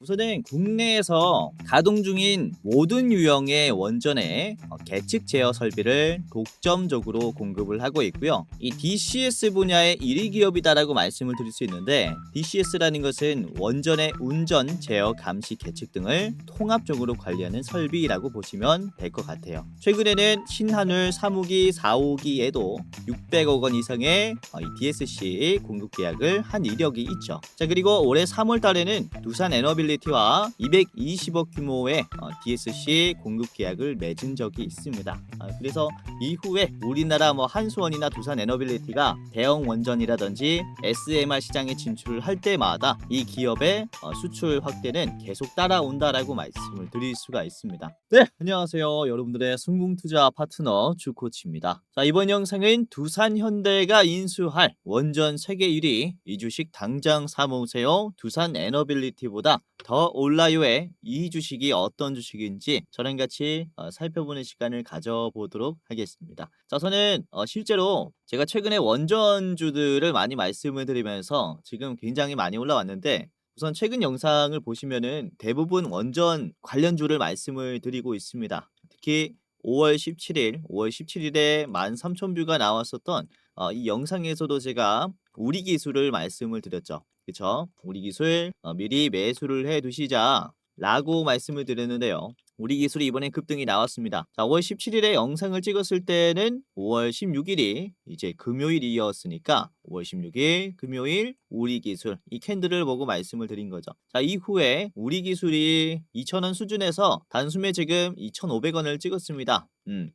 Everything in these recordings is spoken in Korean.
우선은 국내에서 가동 중인 모든 유형의 원전의 계측 제어 설비를 독점적으로 공급을 하고 있고요. 이 DCS 분야의 1위 기업이다라고 말씀을 드릴 수 있는데, DCS라는 것은 원전의 운전, 제어, 감시, 계측 등을 통합적으로 관리하는 설비라고 보시면 될 것 같아요. 최근에는 신한울 3호기, 4호기에도 600억 원 이상의 이 DSC 공급 계약을 한 이력이 있죠. 자, 그리고 올해 3월 달에는 두산 에너빌리티와 220억 규모의 DSC 공급 계약을 맺은 적이 있습니다. 그래서 이후에 우리나라 한수원이나 두산 에너빌리티가 대형 원전이라든지 SMR 시장에 진출을 할 때마다 이 기업의 수출 확대는 계속 따라온다라고 말씀을 드릴 수가 있습니다. 네, 안녕하세요. 여러분들의 성공투자 파트너 주코치입니다. 자, 이번 영상은 두산 현대가 인수할 원전 세계 1위 이 주식 당장 사모으세요. 두산 에너빌리티보다 더 올라요의 이 주식이 어떤 주식인지 저랑 같이 살펴보는 시간을 가져보도록 하겠습니다. 자, 저는 실제로 제가 최근에 원전주들을 많이 말씀을 드리면서 지금 굉장히 많이 올라왔는데, 우선 최근 영상을 보시면은 대부분 원전 관련주를 말씀을 드리고 있습니다. 특히 5월 17일에 13,000뷰가 나왔었던 이 영상에서도 제가 우리 기술을 말씀을 드렸죠. 그쵸? 우리 기술 미리 매수를 해 두시자 라고 말씀을 드렸는데요. 우리 기술이 이번엔 급등이 나왔습니다. 자, 5월 17일에 영상을 찍었을 때는 5월 16일이 이제 금요일이었으니까 5월 16일 금요일 우리 기술 이 캔들을 보고 말씀을 드린 거죠. 자, 이후에 우리 기술이 2,000원 수준에서 단숨에 지금 2,500원을 찍었습니다.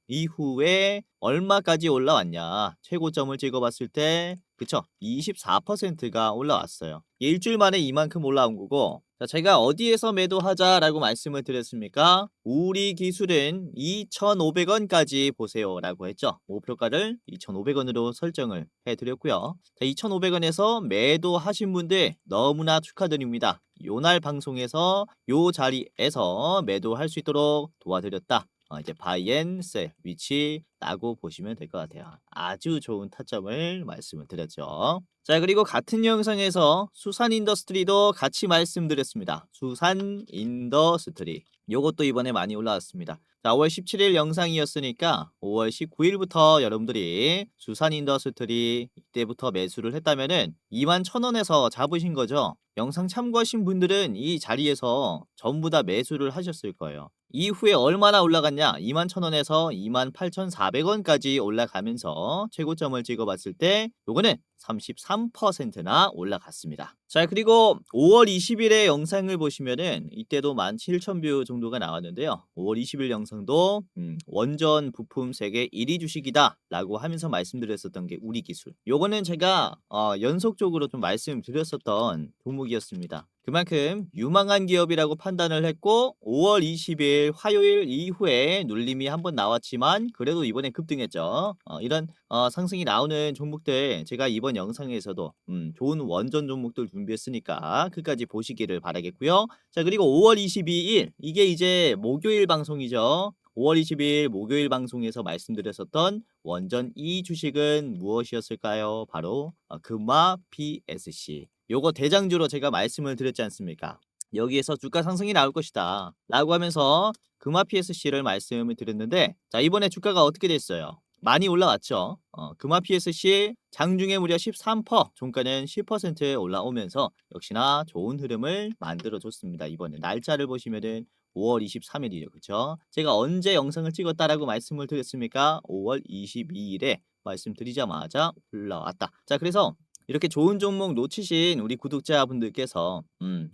이후에 얼마까지 올라왔냐? 최고점을 찍어봤을 때 그쵸? 24%가 올라왔어요. 일주일 만에 이만큼 올라온 거고, 자, 제가 어디에서 매도하자라고 말씀을 드렸습니까? 우리 기술은 2,500원까지 보세요 라고 했죠. 목표가를 2,500원으로 설정을 해드렸고요. 자, 2,500원에서 매도하신 분들 너무나 축하드립니다. 요날 방송에서 요 자리에서 매도할 수 있도록 도와드렸다. 이제 바이 앤 셀 위치라고 보시면 될 것 같아요. 아주 좋은 타점을 말씀을 드렸죠. 자, 그리고 같은 영상에서 수산 인더스트리도 같이 말씀드렸습니다. 수산 인더스트리 요것도 이번에 많이 올라왔습니다. 자, 5월 17일 영상이었으니까 5월 19일부터 여러분들이 수산 인더스트리 이때부터 매수를 했다면은 21,000원에서 잡으신 거죠. 영상 참고하신 분들은 이 자리에서 전부 다 매수를 하셨을 거예요. 이후에 얼마나 올라갔냐? 21,000원에서 28,400원까지 올라가면서 최고점을 찍어봤을 때 요거는 33%나 올라갔습니다. 자, 그리고 5월 20일의 영상을 보시면은 이때도 17,000뷰 정도가 나왔는데요. 5월 20일 영상도 원전 부품 세계 1위 주식이다 라고 하면서 말씀드렸었던 게 우리 기술. 요거는 제가 연속적으로 좀 말씀드렸었던 종목이었습니다. 그만큼 유망한 기업이라고 판단을 했고, 5월 20일 화요일 이후에 눌림이 한번 나왔지만 그래도 이번에 급등했죠. 이런 상승이 나오는 종목들 제가 이번 영상에서도 좋은 원전 종목들 준비했으니까 끝까지 보시기를 바라겠고요. 자, 그리고 5월 22일 이게 이제 목요일 방송이죠. 5월 20일 목요일 방송에서 말씀드렸었던 원전 이 주식은 무엇이었을까요? 바로 금화 PSC. 요거 대장주로 제가 말씀을 드렸지 않습니까? 여기에서 주가 상승이 나올 것이다 라고 하면서 금화 PSC를 말씀을 드렸는데, 자, 이번에 주가가 어떻게 됐어요? 많이 올라왔죠. 금화 PSC 장중에 무려 13%, 종가는 10% 올라오면서 역시나 좋은 흐름을 만들어줬습니다. 이번에 날짜를 보시면은 5월 23일이죠. 그쵸? 제가 언제 영상을 찍었다라고 말씀을 드렸습니까? 5월 22일에 말씀드리자마자 올라왔다. 자, 그래서 이렇게 좋은 종목 놓치신 우리 구독자분들께서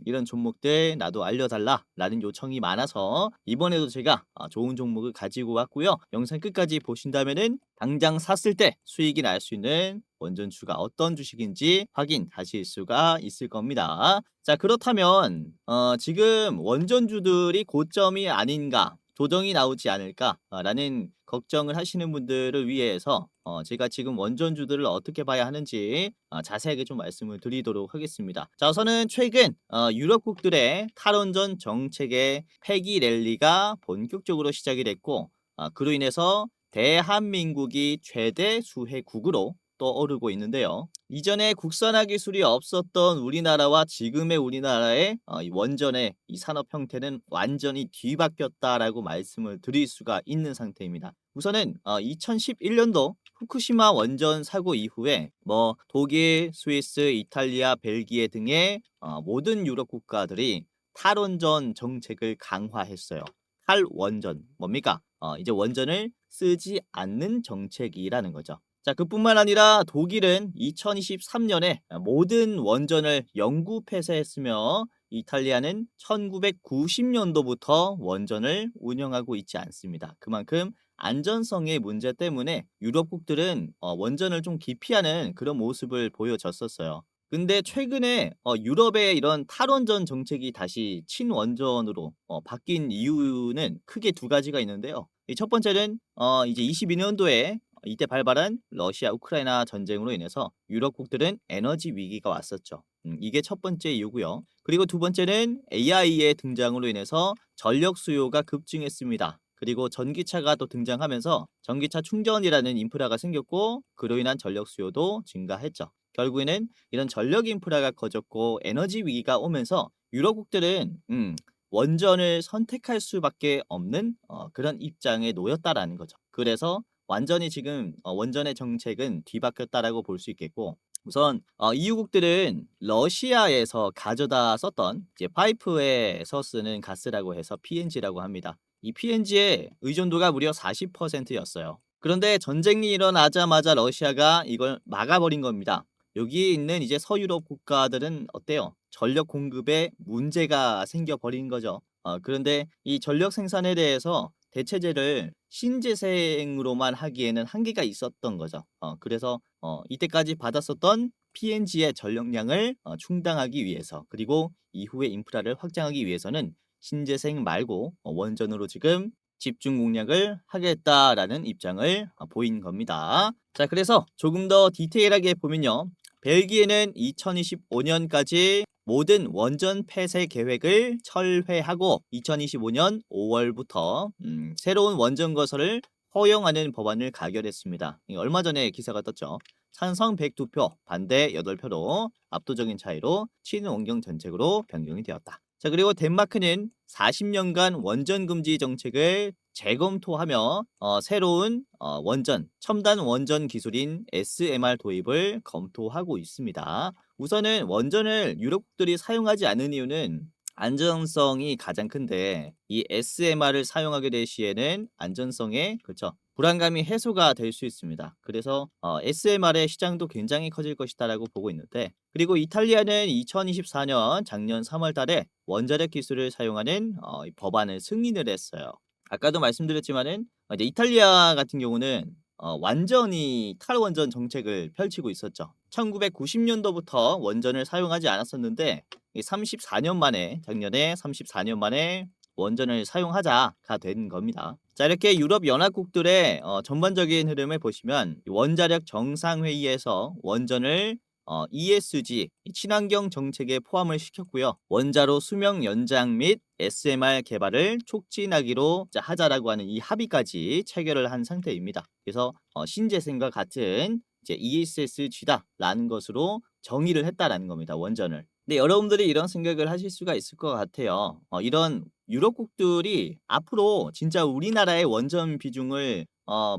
이런 종목들 나도 알려달라 라는 요청이 많아서 이번에도 제가 좋은 종목을 가지고 왔고요. 영상 끝까지 보신다면은 당장 샀을 때 수익이 날 수 있는 원전주가 어떤 주식인지 확인하실 수가 있을 겁니다. 자, 그렇다면 지금 원전주들이 고점이 아닌가, 조정이 나오지 않을까 라는 걱정을 하시는 분들을 위해서 제가 지금 원전주들을 어떻게 봐야 하는지 자세하게 좀 말씀을 드리도록 하겠습니다. 자, 우선은 최근 유럽국들의 탈원전 정책의 폐기 랠리가 본격적으로 시작이 됐고, 그로 인해서 대한민국이 최대 수혜국으로 떠오르고 있는데요. 이전에 국산화 기술이 없었던 우리나라와 지금의 우리나라의 이 원전의 이 산업 형태는 완전히 뒤바뀌었다라고 말씀을 드릴 수가 있는 상태입니다. 우선은 2011년도 후쿠시마 원전 사고 이후에 뭐 독일, 스위스, 이탈리아, 벨기에 등의 모든 유럽 국가들이 탈원전 정책을 강화했어요. 탈원전 뭡니까? 이제 원전을 쓰지 않는 정책이라는 거죠. 자, 그뿐만 아니라 독일은 2023년에 모든 원전을 영구 폐쇄했으며 이탈리아는 1990년도부터 원전을 운영하고 있지 않습니다. 그만큼 안전성의 문제 때문에 유럽국들은 원전을 좀 기피하는 그런 모습을 보여줬었어요. 근데 최근에 유럽의 이런 탈원전 정책이 다시 친원전으로 바뀐 이유는 크게 두 가지가 있는데요. 이 첫 번째는 이제 22년도에 이때 발발한 러시아 우크라이나 전쟁으로 인해서 유럽국들은 에너지 위기가 왔었죠. 이게 첫 번째 이유고요. 그리고 두 번째는 AI의 등장으로 인해서 전력 수요가 급증했습니다. 그리고 전기차가 또 등장하면서 전기차 충전이라는 인프라가 생겼고 그로 인한 전력 수요도 증가했죠. 결국에는 이런 전력 인프라가 커졌고 에너지 위기가 오면서 유럽국들은 원전을 선택할 수밖에 없는 그런 입장에 놓였다라는 거죠. 그래서 완전히 지금 원전의 정책은 뒤바뀌었다라고 볼 수 있겠고 우선 EU국들은 러시아에서 가져다 썼던 이제 파이프에서 쓰는 가스라고 해서 PNG라고 합니다. 이 PNG의 의존도가 무려 40%였어요. 그런데 전쟁이 일어나자마자 러시아가 이걸 막아버린 겁니다. 여기에 있는 이제 서유럽 국가들은 어때요? 전력 공급에 문제가 생겨버린 거죠. 그런데 이 전력 생산에 대해서 대체제를 신재생으로만 하기에는 한계가 있었던 거죠. 그래서 이때까지 받았었던 PNG의 전력량을 충당하기 위해서 그리고 이후의 인프라를 확장하기 위해서는 신재생 말고 원전으로 지금 집중 공략을 하겠다라는 입장을 보인 겁니다. 자, 그래서 조금 더 디테일하게 보면요. 벨기에는 2025년까지 모든 원전 폐쇄 계획을 철회하고 2025년 5월부터 새로운 원전 건설을 허용하는 법안을 가결했습니다. 얼마 전에 기사가 떴죠. 찬성 102표, 반대 8표로 압도적인 차이로 친환경 정책으로 변경이 되었다. 자, 그리고 덴마크는 40년간 원전 금지 정책을 재검토하며 새로운 원전, 첨단 원전 기술인 SMR 도입을 검토하고 있습니다. 우선은 원전을 유럽국들이 사용하지 않는 이유는 안전성이 가장 큰데 이 SMR을 사용하게 될 시에는 안전성에 그렇죠. 불안감이 해소가 될 수 있습니다. 그래서 SMR의 시장도 굉장히 커질 것이다라고 보고 있는데 그리고 이탈리아는 2024년 작년 3월 달에 원자력 기술을 사용하는 이 법안을 승인을 했어요. 아까도 말씀드렸지만은 이제 이탈리아 같은 경우는 완전히 탈원전 정책을 펼치고 있었죠. 1990년도부터 원전을 사용하지 않았었는데 34년 만에 작년에 34년 만에 원전을 사용하자가 된 겁니다. 자, 이렇게 유럽 연합국들의 전반적인 흐름을 보시면 원자력 정상회의에서 원전을 ESG 친환경 정책에 포함을 시켰고요. 원자로 수명 연장 및 SMR 개발을 촉진하기로 하자라고 하는 이 합의까지 체결을 한 상태입니다. 그래서 신재생과 같은 이제 ESSG다라는 것으로 정의를 했다라는 겁니다. 원전을. 근데 여러분들이 이런 생각을 하실 수가 있을 것 같아요. 이런 유럽국들이 앞으로 진짜 우리나라의 원전 비중을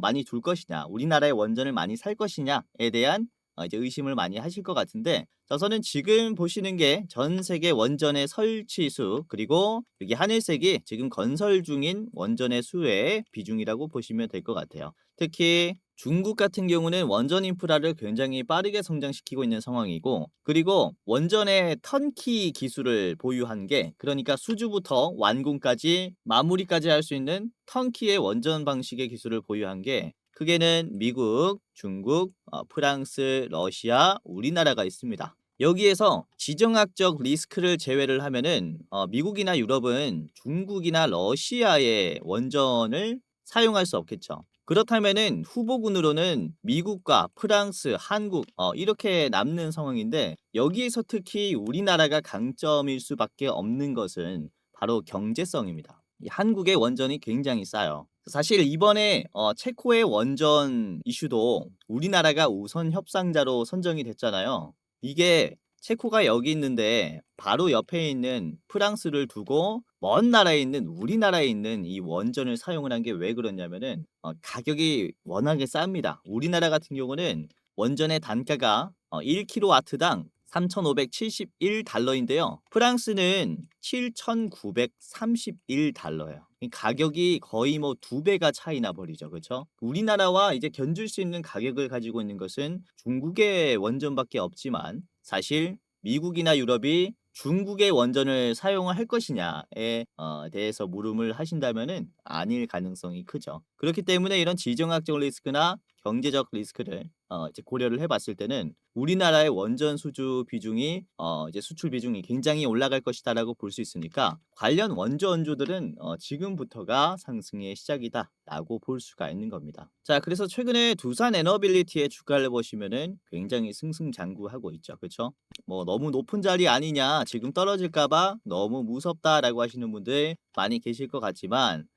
많이 둘 것이냐, 우리나라의 원전을 많이 살 것이냐에 대한 이제 의심을 많이 하실 것 같은데 저는 지금 보시는 게 전 세계 원전의 설치 수 그리고 여기 하늘색이 지금 건설 중인 원전의 수의 비중이라고 보시면 될 것 같아요. 특히 중국 같은 경우는 원전 인프라를 굉장히 빠르게 성장시키고 있는 상황이고 그리고 원전의 턴키 기술을 보유한 게 그러니까 수주부터 완공까지 마무리까지 할 수 있는 턴키의 원전 방식의 기술을 보유한 게 크게는 미국, 중국, 프랑스, 러시아, 우리나라가 있습니다. 여기에서 지정학적 리스크를 제외를 하면은 미국이나 유럽은 중국이나 러시아의 원전을 사용할 수 없겠죠. 그렇다면은 후보군으로는 미국과 프랑스, 한국 이렇게 남는 상황인데 여기에서 특히 우리나라가 강점일 수밖에 없는 것은 바로 경제성입니다. 이 한국의 원전이 굉장히 싸요. 사실 이번에 체코의 원전 이슈도 우리나라가 우선 협상자로 선정이 됐잖아요. 이게 체코가 여기 있는데 바로 옆에 있는 프랑스를 두고 먼 나라에 있는 우리나라에 있는 이 원전을 사용을 한 게 왜 그러냐면은 가격이 워낙에 쌉니다. 우리나라 같은 경우는 원전의 단가가 1kW당 3,571달러인데요. 프랑스는 7,931달러예요. 이 가격이 거의 뭐 2배가 차이 나 버리죠. 그렇죠? 우리나라와 이제 견줄 수 있는 가격을 가지고 있는 것은 중국의 원전밖에 없지만 사실 미국이나 유럽이 중국의 원전을 사용을 할 것이냐에 대해서 물음을 하신다면은 아닐 가능성이 크죠. 그렇기 때문에 이런 지정학적 리스크나 경제적 리스크를 이제 고려를 해봤을 때는 우리나라의 원전 수주 비중이 이제 수출 비중이 굉장히 올라갈 것이다라고 볼 수 있으니까 관련 원전주들은 지금부터가 상승의 시작이다라고 볼 수가 있는 겁니다. 자, 그래서 최근에 두산 에너빌리티의 주가를 보시면은 굉장히 승승장구하고 있죠, 그렇죠? 뭐 너무 높은 자리 아니냐, 지금 떨어질까봐 너무 무섭다라고 하시는 분들 많이 계실 것 같지만.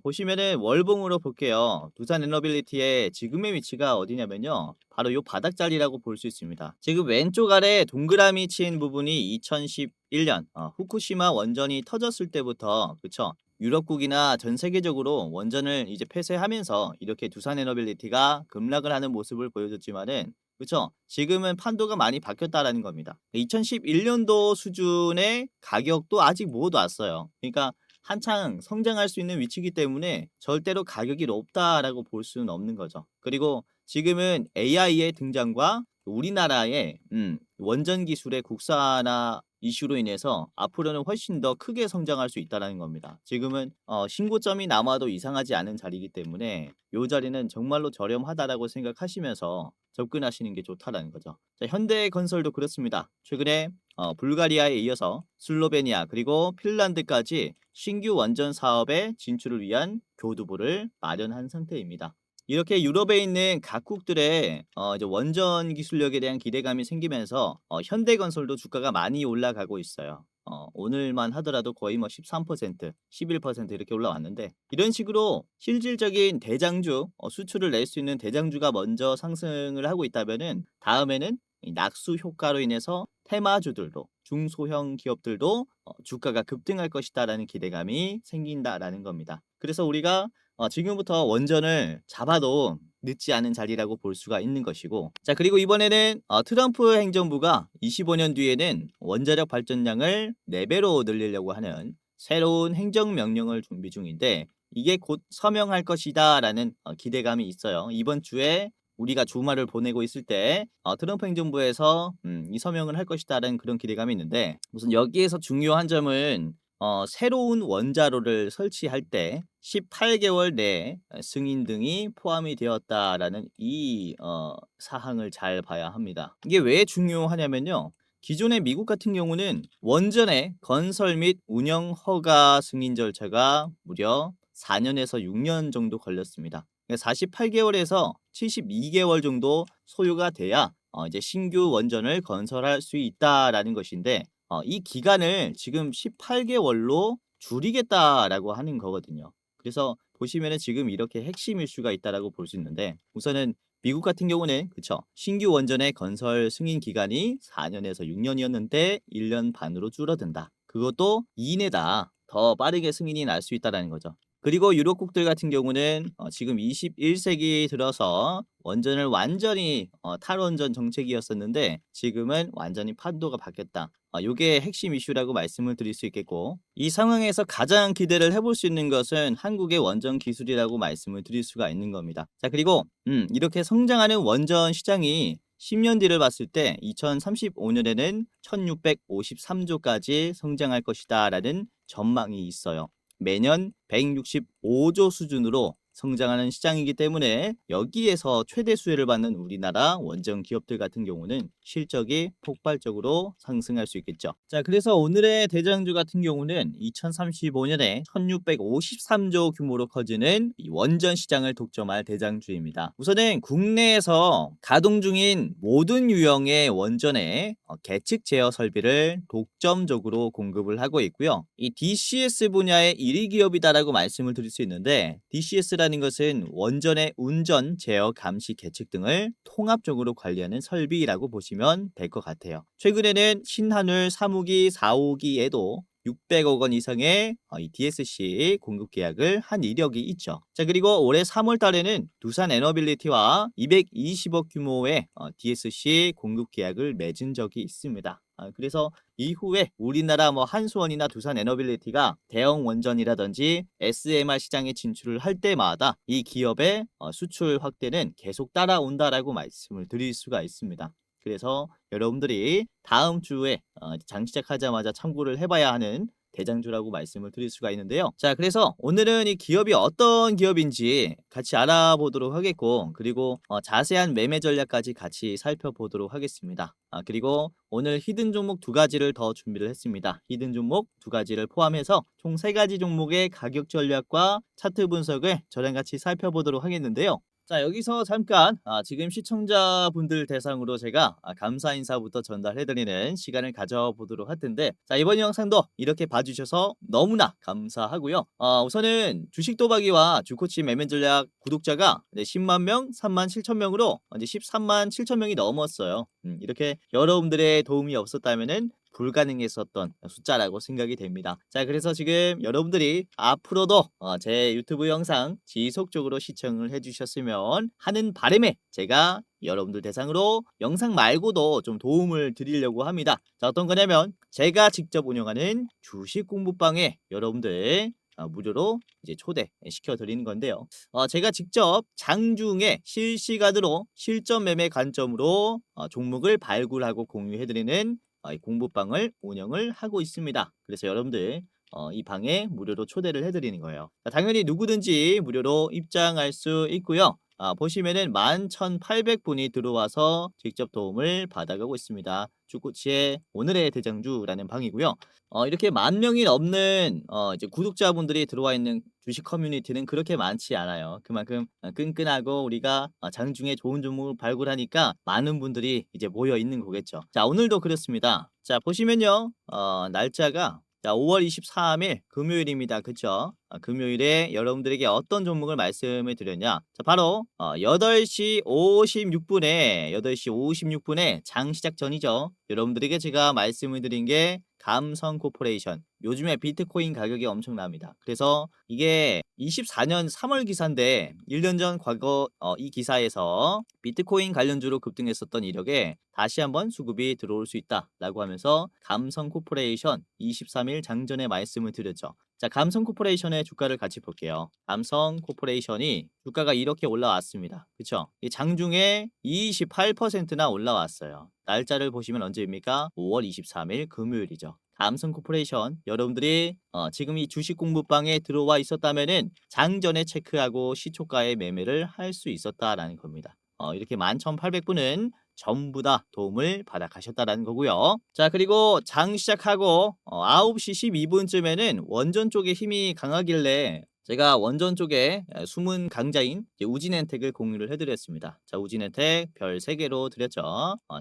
보시면은 월봉으로 볼게요. 두산 에너빌리티의 지금의 위치가 어디냐면요. 바로 요 바닥 자리라고 볼 수 있습니다. 지금 왼쪽 아래 동그라미 친 부분이 2011년 후쿠시마 원전이 터졌을 때부터 그쵸? 유럽국이나 전 세계적으로 원전을 이제 폐쇄하면서 이렇게 두산 에너빌리티가 급락을 하는 모습을 보여줬지만은 그쵸? 지금은 판도가 많이 바뀌었다라는 겁니다. 2011년도 수준의 가격도 아직 못 왔어요. 그러니까 한창 성장할 수 있는 위치이기 때문에 절대로 가격이 높다라고 볼 수는 없는 거죠. 그리고 지금은 AI의 등장과 우리나라의 원전 기술의 국산화 이슈로 인해서 앞으로는 훨씬 더 크게 성장할 수 있다는 겁니다. 지금은 신고점이 남아도 이상하지 않은 자리이기 때문에 이 자리는 정말로 저렴하다라고 생각하시면서 접근하시는 게 좋다라는 거죠. 자, 현대건설도 그렇습니다. 최근에 불가리아에 이어서 슬로베니아 그리고 핀란드까지 신규 원전 사업에 진출을 위한 교두보를 마련한 상태입니다. 이렇게 유럽에 있는 각국들의 이제 원전 기술력에 대한 기대감이 생기면서 현대건설도 주가가 많이 올라가고 있어요. 오늘만 하더라도 거의 뭐 13%, 11% 이렇게 올라왔는데 이런 식으로 실질적인 대장주, 수출을 낼 수 있는 대장주가 먼저 상승을 하고 있다면은 다음에는 이 낙수 효과로 인해서 테마주들도 중소형 기업들도 주가가 급등할 것이다라는 기대감이 생긴다라는 겁니다. 그래서 우리가 지금부터 원전을 잡아도 늦지 않은 자리라고 볼 수가 있는 것이고 자 그리고 이번에는 트럼프 행정부가 25년 뒤에는 원자력 발전량을 4배로 늘리려고 하는 새로운 행정명령을 준비 중인데 이게 곧 서명할 것이다 라는 기대감이 있어요. 이번 주에 우리가 주말을 보내고 있을 때 트럼프 행정부에서 이 서명을 할 것이다 라는 그런 기대감이 있는데 우선 여기에서 중요한 점은 새로운 원자로를 설치할 때 18개월 내에 승인 등이 포함이 되었다라는 이 사항을 잘 봐야 합니다. 이게 왜 중요하냐면요. 기존의 미국 같은 경우는 원전의 건설 및 운영 허가 승인 절차가 무려 4년에서 6년 정도 걸렸습니다. 48개월에서 72개월 정도 소요가 돼야 이제 신규 원전을 건설할 수 있다라는 것인데 이 기간을 지금 18개월로 줄이겠다라고 하는 거거든요. 그래서 보시면은 지금 이렇게 핵심 이슈가 있다라고 볼 수 있는데 우선은 미국 같은 경우는 그쵸 신규 원전의 건설 승인 기간이 4년에서 6년이었는데 1년 반으로 줄어든다. 그것도 2인에다 더 빠르게 승인이 날 수 있다라는 거죠. 그리고 유럽국들 같은 경우는 지금 21세기 들어서 원전을 완전히 탈원전 정책이었었는데 지금은 완전히 판도가 바뀌었다. 요게 핵심 이슈라고 말씀을 드릴 수 있겠고 이 상황에서 가장 기대를 해볼 수 있는 것은 한국의 원전 기술이라고 말씀을 드릴 수가 있는 겁니다. 자 그리고 이렇게 성장하는 원전 시장이 10년 뒤를 봤을 때 2035년에는 1653조까지 성장할 것이다 라는 전망이 있어요. 매년 165조 수준으로 성장하는 시장이기 때문에 여기에서 최대 수혜를 받는 우리나라 원전 기업들 같은 경우는 실적이 폭발적으로 상승할 수 있겠죠. 자, 그래서 오늘의 대장주 같은 경우는 2035년에 1653조 규모로 커지는 이 원전 시장을 독점할 대장주입니다. 우선은 국내에서 가동 중인 모든 유형의 원전에 계측 제어 설비를 독점적으로 공급을 하고 있고요. 이 DCS 분야의 1위 기업이다라고 말씀을 드릴 수 있는데, DCS라는 것은 원전의 운전, 제어, 감시, 계측 등을 통합적으로 관리하는 설비라고 보시면 될 것 같아요. 최근에는 신한울 3호기, 4호기에도 600억 원 이상의 이 DSC 공급 계약을 한 이력이 있죠. 자, 그리고 올해 3월 달에는 두산 에너빌리티와 220억 규모의 DSC 공급 계약을 맺은 적이 있습니다. 그래서 이후에 우리나라 한수원이나 두산 에너빌리티가 대형 원전이라든지 SMR 시장에 진출을 할 때마다 이 기업의 수출 확대는 계속 따라온다라고 말씀을 드릴 수가 있습니다. 그래서 여러분들이 다음 주에 장 시작하자마자 참고를 해봐야 하는 대장주라고 말씀을 드릴 수가 있는데요. 자, 그래서 오늘은 이 기업이 어떤 기업인지 같이 알아보도록 하겠고, 그리고 자세한 매매 전략까지 같이 살펴보도록 하겠습니다. 그리고 오늘 히든 종목 2가지를 더 준비를 했습니다. 히든 종목 2가지를 포함해서 총 3가지 종목의 가격 전략과 차트 분석을 저랑 같이 살펴보도록 하겠는데요. 자, 여기서 잠깐 지금 시청자분들 대상으로 제가 감사 인사부터 전달해드리는 시간을 가져보도록 할 텐데, 자, 이번 영상도 이렇게 봐주셔서 너무나 감사하고요. 우선은 주식 도박이와 주코치 매매 전략 구독자가 10만 명, 3만 7천 명으로 이제 13만 7천 명이 넘었어요. 이렇게 여러분들의 도움이 없었다면은 불가능했었던 숫자라고 생각이 됩니다. 자, 그래서 지금 여러분들이 앞으로도 제 유튜브 영상 지속적으로 시청을 해주셨으면 하는 바람에 제가 여러분들 대상으로 영상 말고도 좀 도움을 드리려고 합니다. 자, 어떤 거냐면 제가 직접 운영하는 주식 공부방에 여러분들 무료로 이제 초대시켜 드리는 건데요. 제가 직접 장중에 실시간으로 실전 매매 관점으로 종목을 발굴하고 공유해 드리는 이 공부방을 운영을 하고 있습니다. 그래서 여러분들 이 방에 무료로 초대를 해드리는 거예요. 당연히 누구든지 무료로 입장할 수 있고요. 보시면은 11,800분이 들어와서 직접 도움을 받아가고 있습니다. 주코치의 오늘의 대장주라는 방이고요. 이렇게 10,000명이 넘는 이제 구독자분들이 들어와 있는 주식 커뮤니티는 그렇게 많지 않아요. 그만큼 끈끈하고 우리가 장중에 좋은 종목을 발굴하니까 많은 분들이 이제 모여 있는 거겠죠. 자, 오늘도 그렇습니다. 자, 보시면요. 날짜가 5월 23일 금요일입니다. 그쵸? 금요일에 여러분들에게 어떤 종목을 말씀을 드렸냐? 자, 바로 8시 56분에 장 시작 전이죠. 여러분들에게 제가 말씀을 드린 게 감성 코퍼레이션. 요즘에 비트코인 가격이 엄청납니다. 그래서 이게 24년 3월 기사인데 1년 전 과거 이 기사에서 비트코인 관련주로 급등했었던 이력에 다시 한번 수급이 들어올 수 있다라고 하면서 감성 코퍼레이션 23일 장전에 말씀을 드렸죠. 자, 감성 코퍼레이션의 주가를 같이 볼게요. 감성 코퍼레이션이 주가가 이렇게 올라왔습니다. 그쵸? 이 장중에 28%나 올라왔어요. 날짜를 보시면 언제입니까? 5월 23일 금요일이죠. 감성 코퍼레이션 여러분들이 지금 이 주식 공부방에 들어와 있었다면은 장전에 체크하고 시초가에 매매를 할 수 있었다라는 겁니다. 이렇게 11,800분은 전부 다 도움을 받아 가셨다라는 거고요. 자, 그리고 장 시작하고 9시 12분쯤에는 원전 쪽에 힘이 강하길래 제가 원전 쪽에 숨은 강자인 우진엔텍을 공유를 해드렸습니다. 자, 우진엔텍 별 3개로 드렸죠.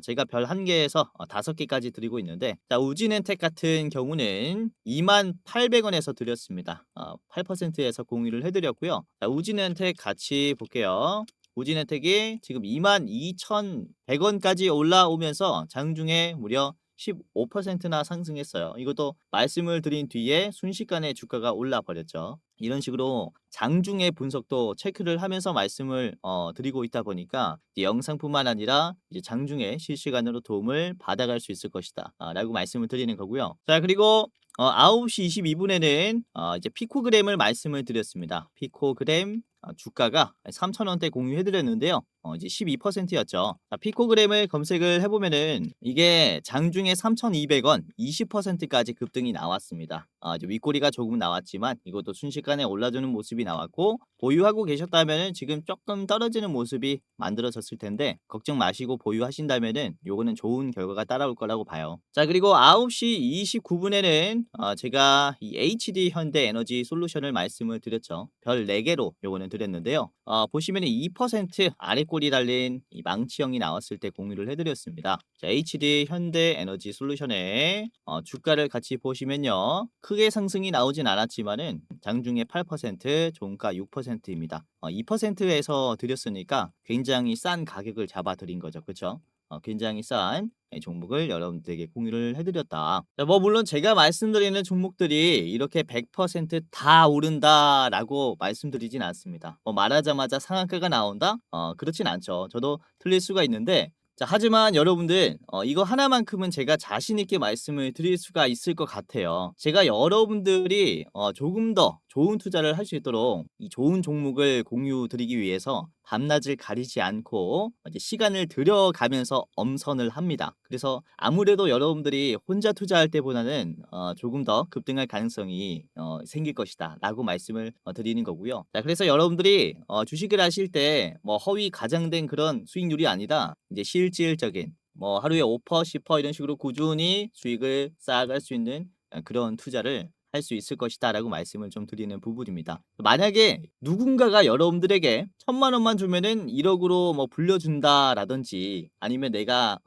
제가 별 1개에서 5개까지 드리고 있는데, 자, 우진엔텍 같은 경우는 28,000원에서 드렸습니다. 8%에서 공유를 해드렸고요. 자, 우진엔텍 같이 볼게요. 우진혜택이 지금 22,100원까지 올라오면서 장중에 무려 15%나 상승했어요. 이것도 말씀을 드린 뒤에 순식간에 주가가 올라 버렸죠. 이런 식으로 장중의 분석도 체크를 하면서 말씀을 드리고 있다 보니까 이제 영상뿐만 아니라 이제 장중에 실시간으로 도움을 받아갈 수 있을 것이다 라고 말씀을 드리는 거고요. 자, 그리고 9시 22분에는 이제 피코그램을 말씀을 드렸습니다. 피코그램 주가가 3,000원대 공유해드렸는데요. 이제 12%였죠. 자, 피코그램을 검색을 해보면은 이게 장중에 3,200원 20%까지 급등이 나왔습니다. 이제 윗꼬리가 조금 나왔지만 이것도 순식간에 올라주는 모습이 나왔고, 보유하고 계셨다면은 지금 조금 떨어지는 모습이 만들어졌을 텐데 걱정 마시고 보유하신다면은 요거는 좋은 결과가 따라올 거라고 봐요. 자, 그리고 9시 29분에는 제가 이 HD 현대 에너지 솔루션을 말씀을 드렸죠. 별 4개로 요거는 드렸는데요. 보시면은 2% 아래 꼬리 달린 이 망치형이 나왔을 때 공유를 해드렸습니다. 자, HD 현대 에너지 솔루션의 주가를 같이 보시면요, 크게 상승이 나오진 않았지만은 장중에 8%, 종가 6%입니다. 2%에서 드렸으니까 굉장히 싼 가격을 잡아 드린 거죠. 그쵸? 굉장히 싼 종목을 여러분들에게 공유를 해드렸다. 자, 뭐 물론 제가 말씀드리는 종목들이 이렇게 100%다 오른다라고 말씀드리진 않습니다. 뭐 말하자마자 상한가가 나온다? 그렇진 않죠. 저도 틀릴 수가 있는데, 자, 하지만 여러분들 이거 하나만큼은 제가 자신 있게 말씀을 드릴 수가 있을 것 같아요. 제가 여러분들이 조금 더 좋은 투자를 할 수 있도록 이 좋은 종목을 공유 드리기 위해서 밤낮을 가리지 않고 이제 시간을 들여가면서 엄선을 합니다. 그래서 아무래도 여러분들이 혼자 투자할 때보다는 조금 더 급등할 가능성이 생길 것이다 라고 말씀을 드리는 거고요. 자, 그래서 여러분들이 주식을 하실 때 뭐 허위 과장된 그런 수익률이 아니라 이제 실질적인 뭐 하루에 5% 10% 이런 식으로 꾸준히 수익을 쌓아갈 수 있는 그런 투자를 할 수 있을 것이다 라고 말씀을 좀 드리는 부분입니다. 만약에 누군가가 여러분들에게 1,000만 원만 주면은 1억으로 뭐 불려준다 라든지, 아니면 내가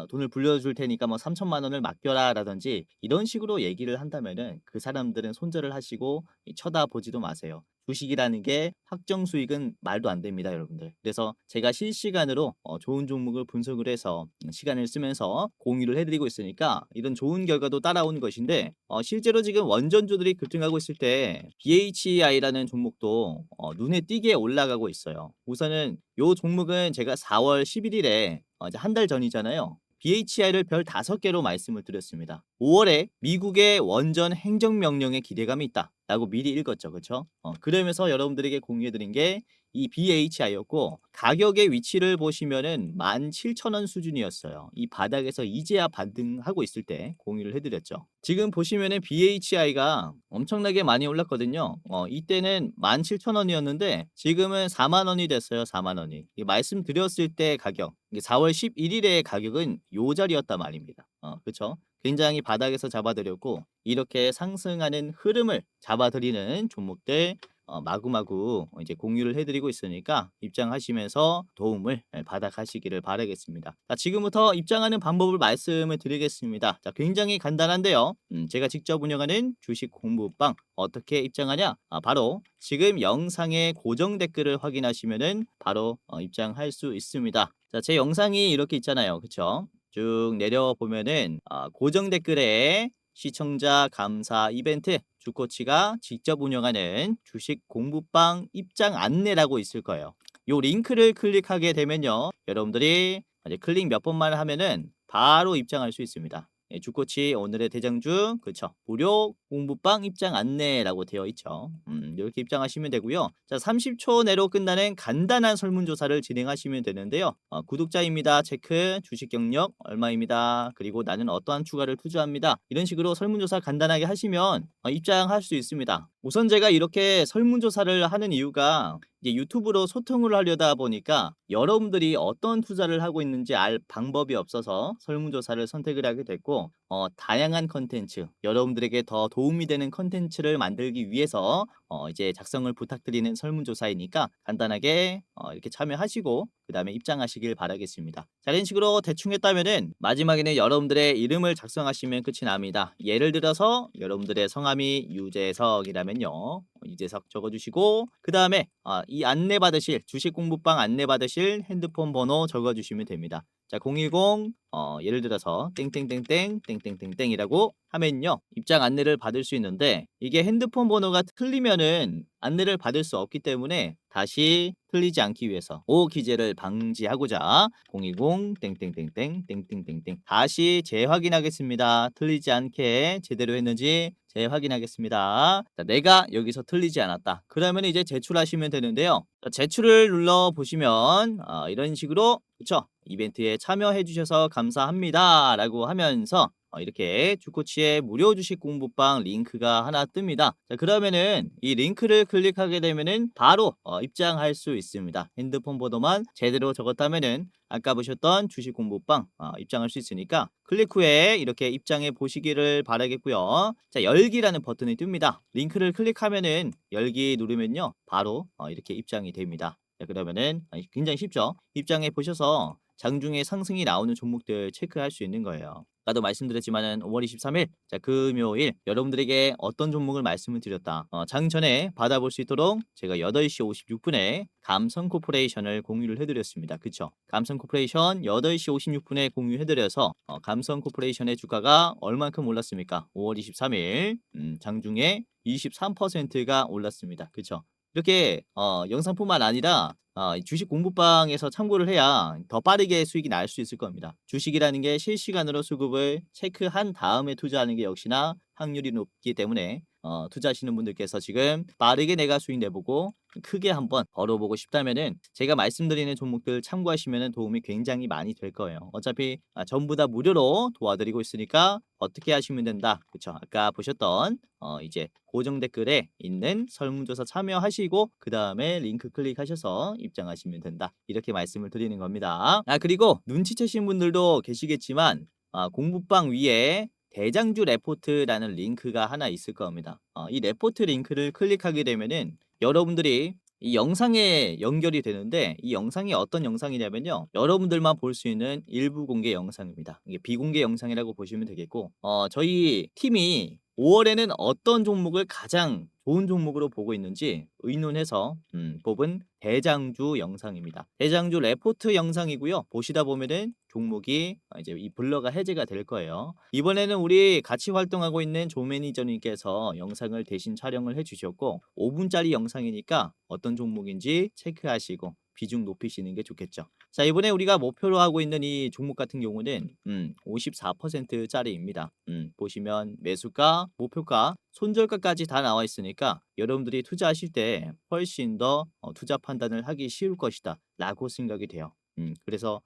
돈을 불려줄 테니까 뭐 3,000만 원을 맡겨라 라든지 이런 식으로 얘기를 한다면은 그 사람들은 손절을 하시고 쳐다보지도 마세요. 주식이라는 게 확정 수익은 말도 안 됩니다, 여러분들. 그래서 제가 실시간으로 좋은 종목을 분석을 해서 시간을 쓰면서 공유를 해드리고 있으니까 이런 좋은 결과도 따라오는 것인데, 실제로 지금 원전주들이 급등하고 있을 때 BHI라는 종목도 눈에 띄게 올라가고 있어요. 우선은 요 종목은 제가 4월 11일에 이제 한 달 전이잖아요. BHI를 별 5개로 말씀을 드렸습니다. 5월에 미국의 원전 행정명령에 기대감이 있다 라고 미리 읽었죠. 그쵸? 그러면서 여러분들에게 공유해드린 게 이 BHI였고, 가격의 위치를 보시면은 17,000원 수준이었어요. 이 바닥에서 이제야 반등하고 있을 때 공유를 해드렸죠. 지금 보시면은 BHI가 엄청나게 많이 올랐거든요. 이때는 17,000원이었는데 지금은 4만 원이 됐어요. 4만 원이. 말씀드렸을 때 가격, 이게 4월 11일의 가격은 요 자리였단 말입니다. 그쵸? 굉장히 바닥에서 잡아드렸고, 이렇게 상승하는 흐름을 잡아드리는 종목들 마구마구 이제 공유를 해드리고 있으니까 입장하시면서 도움을 받아가시기를 바라겠습니다. 자, 지금부터 입장하는 방법을 말씀을 드리겠습니다. 자, 굉장히 간단한데요. 제가 직접 운영하는 주식 공부방 어떻게 입장하냐? 바로 지금 영상의 고정 댓글을 확인하시면은 바로 입장할 수 있습니다. 자, 제 영상이 이렇게 있잖아요. 그쵸? 쭉 내려보면은 고정 댓글에 시청자 감사 이벤트, 주코치가 직접 운영하는 주식 공부방 입장 안내라고 있을 거예요. 요 링크를 클릭하게 되면요, 여러분들이 이제 클릭 몇 번만 하면은 바로 입장할 수 있습니다. 주코치 오늘의 대장주, 그쵸? 무료 공부방 입장 안내라고 되어 있죠. 이렇게 입장하시면 되고요. 자, 30초 내로 끝나는 간단한 설문조사를 진행하시면 되는데요. 구독자입니다. 체크, 주식 경력 얼마입니다. 그리고 나는 어떠한 추가를 투자합니다. 이런 식으로 설문조사 간단하게 하시면 입장할 수 있습니다. 우선 제가 이렇게 설문조사를 하는 이유가 이제 유튜브로 소통을 하려다 보니까 여러분들이 어떤 투자를 하고 있는지 알 방법이 없어서 설문조사를 선택을 하게 됐고, 다양한 컨텐츠, 여러분들에게 더 도움이 되는 컨텐츠를 만들기 위해서 이제 작성을 부탁드리는 설문조사이니까 간단하게 이렇게 참여하시고 그 다음에 입장하시길 바라겠습니다. 자, 이런 식으로 대충 했다면은 마지막에는 여러분들의 이름을 작성하시면 끝이 납니다. 예를 들어서 여러분들의 성함이 유재석이라면요, 유재석 적어주시고 그 다음에 이 안내받으실 주식 공부방 안내받으실 핸드폰 번호 적어주시면 됩니다. 자, 010 예를 들어서 땡땡땡땡 땡땡땡땡이라고 하면요. 입장 안내를 받을 수 있는데 이게 핸드폰 번호가 틀리면은 안내를 받을 수 없기 때문에 다시 틀리지 않기 위해서 오기재를 방지하고자 010 땡땡땡땡 땡땡땡땡 다시 재확인하겠습니다. 틀리지 않게 제대로 했는지 재확인하겠습니다. 자, 내가 여기서 틀리지 않았다. 그러면 이제 제출하시면 되는데요. 자, 제출을 눌러 보시면 이런 식으로 그쵸? 이벤트에 참여해 주셔서 감사합니다 라고 하면서 이렇게 주코치의 무료 주식 공부방 링크가 하나 뜹니다. 자, 그러면은 이 링크를 클릭하게 되면은 바로 입장할 수 있습니다. 핸드폰 번호만 제대로 적었다면은 아까 보셨던 주식 공부방 입장할 수 있으니까 클릭 후에 이렇게 입장해 보시기를 바라겠고요. 자, 열기라는 버튼이 뜹니다. 링크를 클릭하면은 열기 누르면요 바로 이렇게 입장이 됩니다. 자, 그러면은 굉장히 쉽죠. 입장해 보셔서 장중에 상승이 나오는 종목들 체크할 수 있는 거예요. 아까도 말씀드렸지만은 5월 23일 자, 금요일 여러분들에게 어떤 종목을 말씀을 드렸다. 장 전에 받아볼 수 있도록 제가 8시 56분에 감성 코퍼레이션을 공유를 해드렸습니다. 그쵸? 감성 코퍼레이션 8시 56분에 공유해드려서 감성 코퍼레이션의 주가가 얼만큼 올랐습니까? 5월 23일 장중에 23%가 올랐습니다. 그쵸? 이렇게 영상뿐만 아니라 주식 공부방에서 참고를 해야 더 빠르게 수익이 날 수 있을 겁니다. 주식이라는 게 실시간으로 수급을 체크한 다음에 투자하는 게 역시나 확률이 높기 때문에 투자하시는 분들께서 지금 빠르게 내가 수익 내보고 크게 한번 벌어보고 싶다면은 제가 말씀드리는 종목들 참고하시면 도움이 굉장히 많이 될 거예요. 어차피 전부 다 무료로 도와드리고 있으니까 어떻게 하시면 된다. 그쵸? 아까 보셨던 이제 고정 댓글에 있는 설문조사 참여하시고 그 다음에 링크 클릭하셔서 입장하시면 된다. 이렇게 말씀을 드리는 겁니다. 그리고 눈치채신 분들도 계시겠지만 공부방 위에 대장주 레포트라는 링크가 하나 있을 겁니다. 이 레포트 링크를 클릭하게 되면은 여러분들이 이 영상에 연결이 되는데 이 영상이 어떤 영상이냐면요. 여러분들만 볼 수 있는 일부 공개 영상입니다. 이게 비공개 영상이라고 보시면 되겠고 저희 팀이 5월에는 어떤 종목을 가장 좋은 종목으로 보고 있는지 의논해서 뽑은 대장주 영상입니다. 대장주 레포트 영상이고요. 보시다 보면은 종목이 이제 이 블러가 해제가 될 거예요. 이번에는 우리 같이 활동하고 있는 조 매니저님께서 영상을 대신 촬영을 해주셨고 5분짜리 영상이니까 어떤 종목인지 체크하시고 비중 높이시는 게 좋겠죠. 자, 이번에 우리가 목표로 하고 있는 이 종목 같은 경우는 54%짜리입니다. 보시면 매수가, 목표가, 손절가까지 다 나와 있으니까 여러분들이 투자하실 때 훨씬 더 투자 판단을 하기 쉬울 것이다 라고 생각이 돼요. 그래서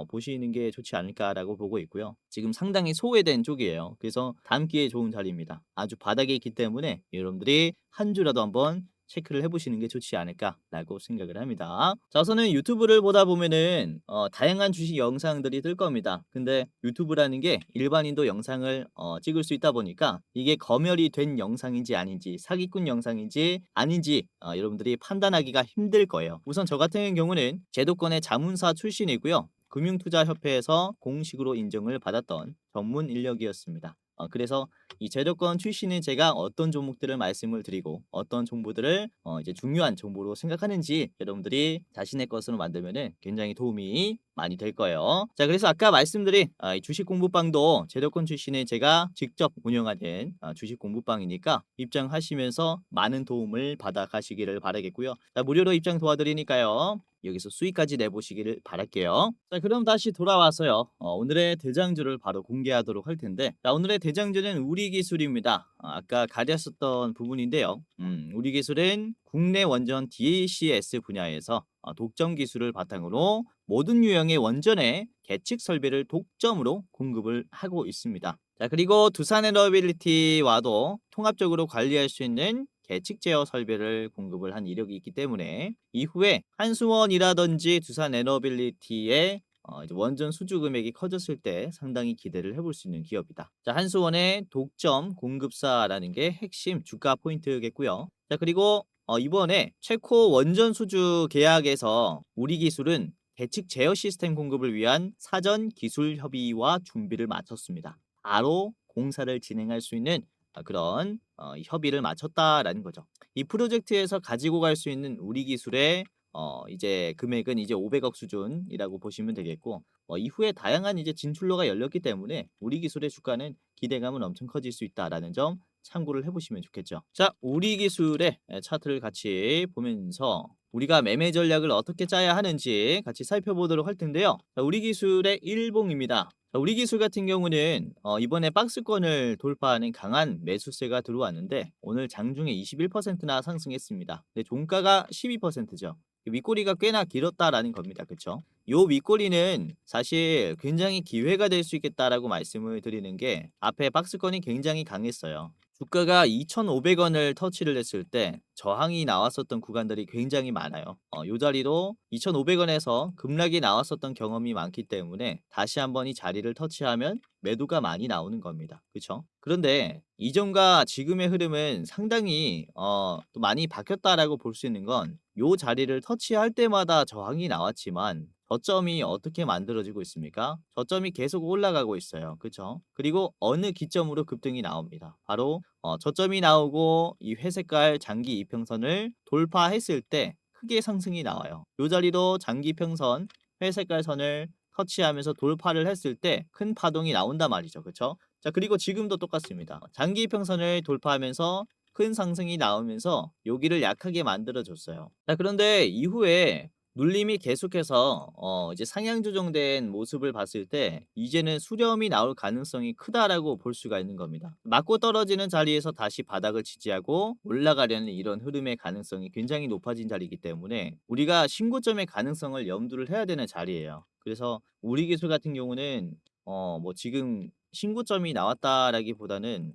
보시는 게 좋지 않을까라고 보고 있고요. 지금 상당히 소외된 쪽이에요. 그래서 담기에 좋은 자리입니다. 아주 바닥에 있기 때문에 여러분들이 한 주라도 한번 체크를 해보시는 게 좋지 않을까라고 생각을 합니다. 자, 우선은 유튜브를 보다 보면은 다양한 주식 영상들이 뜰 겁니다. 근데 유튜브라는 게 일반인도 영상을 찍을 수 있다 보니까 이게 검열이 된 영상인지 아닌지 사기꾼 영상인지 아닌지 여러분들이 판단하기가 힘들 거예요. 우선 저 같은 경우는 제도권의 자문사 출신이고요. 금융투자협회에서 공식으로 인정을 받았던 전문 인력이었습니다. 그래서 이 제도권 출신인 제가 어떤 종목들을 말씀을 드리고 어떤 정보들을 이제 중요한 정보로 생각하는지 여러분들이 자신의 것으로 만들면은 굉장히 도움이 많이 될 거예요. 자, 그래서 아까 말씀드린 이 주식 공부방도 제도권 출신의 제가 직접 운영하는 주식 공부방이니까 입장하시면서 많은 도움을 받아 가시기를 바라겠고요. 자, 무료로 입장 도와드리니까요. 여기서 수익까지 내보시기를 바랄게요. 자, 그럼 다시 돌아와서요. 오늘의 대장주를 바로 공개하도록 할 텐데 자, 오늘의 대장주는 우리기술입니다. 아까 가렸었던 부분인데요. 우리기술은 국내 원전 DCS 분야에서 독점 기술을 바탕으로 모든 유형의 원전의 계측 설비를 독점으로 공급을 하고 있습니다. 자, 그리고 두산에너빌리티와도 통합적으로 관리할 수 있는 계측 제어 설비를 공급을 한 이력이 있기 때문에 이후에 한수원이라든지 두산에너빌리티의 이제 원전 수주 금액이 커졌을 때 상당히 기대를 해볼 수 있는 기업이다. 자, 한수원의 독점 공급사라는 게 핵심 주가 포인트겠고요. 자, 그리고 이번에 체코 원전 수주 계약에서 우리 기술은 계측 제어 시스템 공급을 위한 사전 기술 협의와 준비를 마쳤습니다. 바로 공사를 진행할 수 있는 그런 협의를 마쳤다라는 거죠. 이 프로젝트에서 가지고 갈 수 있는 우리 기술의 이제 금액은 이제 500억 수준이라고 보시면 되겠고 이후에 다양한 이제 진출로가 열렸기 때문에 우리 기술의 주가는 기대감은 엄청 커질 수 있다라는 점 참고를 해 보시면 좋겠죠. 자, 우리 기술의 차트를 같이 보면서 우리가 매매 전략을 어떻게 짜야 하는지 같이 살펴보도록 할 텐데요. 자, 우리 기술의 일봉입니다. 자, 우리 기술 같은 경우는 이번에 박스권을 돌파하는 강한 매수세가 들어왔는데 오늘 장중에 21%나 상승했습니다. 근데 종가가 12%죠. 윗꼬리가 꽤나 길었다라는 겁니다. 그쵸? 요 윗꼬리는 사실 굉장히 기회가 될 수 있겠다라고 말씀을 드리는 게 앞에 박스권이 굉장히 강했어요. 주가가 2,500원을 터치를 했을 때 저항이 나왔었던 구간들이 굉장히 많아요. 요 자리로 2,500원에서 급락이 나왔었던 경험이 많기 때문에 다시 한번 이 자리를 터치하면 매도가 많이 나오는 겁니다. 그쵸? 그런데 이전과 지금의 흐름은 상당히 또 많이 바뀌었다라고 볼 수 있는 건 요 자리를 터치할 때마다 저항이 나왔지만 저점이 어떻게 만들어지고 있습니까? 저점이 계속 올라가고 있어요. 그쵸? 그리고 어느 기점으로 급등이 나옵니다. 바로 저점이 나오고 이 회색깔 장기 이평선을 돌파했을 때 크게 상승이 나와요. 요 자리도 장기 평선 회색깔 선을 터치하면서 돌파를 했을 때 큰 파동이 나온단 말이죠. 그쵸? 자, 그리고 지금도 똑같습니다. 장기 이평선을 돌파하면서 큰 상승이 나오면서 여기를 약하게 만들어 줬어요. 자, 그런데 이후에 눌림이 계속해서 이제 상향 조정된 모습을 봤을 때 이제는 수렴이 나올 가능성이 크다라고 볼 수가 있는 겁니다. 맞고 떨어지는 자리에서 다시 바닥을 지지하고 올라가려는 이런 흐름의 가능성이 굉장히 높아진 자리이기 때문에 우리가 신고점의 가능성을 염두를 해야 되는 자리예요. 그래서 우리 기술 같은 경우는 뭐 지금 신고점이 나왔다라기보다는